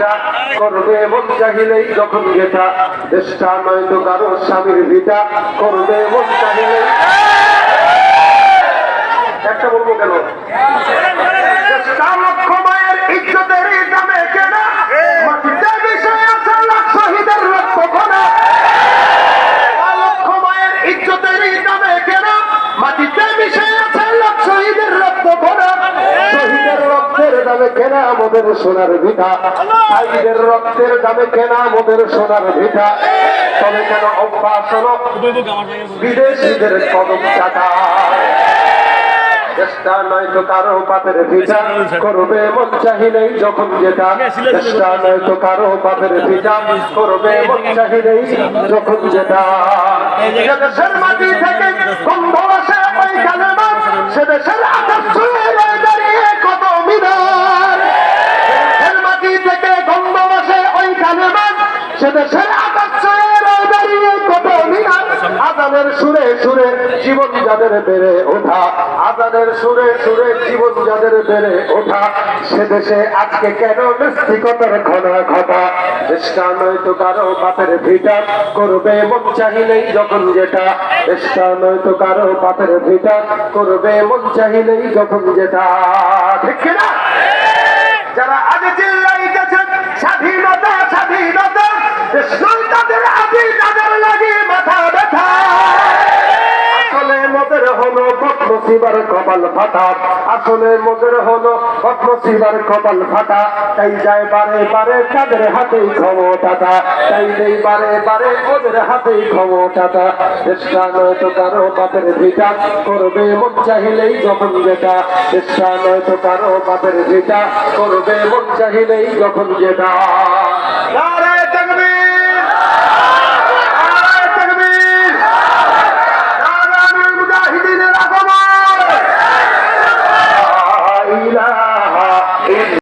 ভিটা করবে মন চাহিলেই যখন যেটা দেশটা নয়তো কারো স্বামীর ভিটা করবে মন চাহিলেই একটা বলবো কেন দেশটা লক্ষ মায়ের ইজ্জতের দামে কেনা মাটিতে বিষয় আছে লাখ শহীদের রক্ত ঘনা লক্ষ মায়ের ইজ্জতের দামে কেনা মাটিতে বিষয় আছে লাখ শহীদের রক্ত ঘনা শহীদের রক্তের দামে কেনা আমাদের সোনার ভিটা ভাইদের রক্তের দামে কেনা আমাদের সোনার ভিটা তবে কেন অভ্যাস হলো বিদেশিদের কদম চাটা চেষ্টা নয়তো কারো পাপের ভিটা করবে মন চাহিলেই যখন যেটা চেষ্টা নয়তো কারো পাপের ভিটা করবে মন চাহিলেই যখন যেটা দেশের মাটি থেকে গন্ধ আসে ওই কালেমা সে দেশের আকাশ ছুঁয়ে রয়ে দাঁড়িয়ে কত মিনার দেশের মাটি থেকে গন্ধ আসে ওই কালেমা সে দেশের আকাশ ছুঁয়ে রয়ে দাঁড়িয়ে কত মিনার আজানের সুরে সুরে জীবন যাদের বেড়ে ওঠা আজানের সুরে সুরে জীবন যাদের বেড়ে ওঠা সে দেশে আজকে কেন নাস্তিকতার ঘনা ঘটা দেশটা নয়তো কারো বাপের ভিটা করবে মন চাহিলেই যখন যেটা দেশটা নয়তো কারো বাপের ভিটা করবে মন চাহিলেই যখন যেটা ঠিক কিনা যারা আজ চিল্লাইতেছেন স্বাধীনতা স্বাধীনতা দেশ নয় তাদের আদি তাদের লাগে মাথা ব্যথা আসলে মোদের হলো বদনসিবার কপাল ফাটা আসলে মোদের হলো বদনসিবার কপাল ফাটা তাই যায় বারে বারে তাদের হাতেই ক্ষমতাটা তাই নেই বারে বারে ওদের হাতেই ক্ষমতাটা চেষ্টা নয়তো কারো বাপের ভিটা করবে মন চাহিলেই যখন যেটা চেষ্টা নয়তো কারো বাপের ভিটা করবে মন চাহিলেই যখন যেটা নারে তাকবীর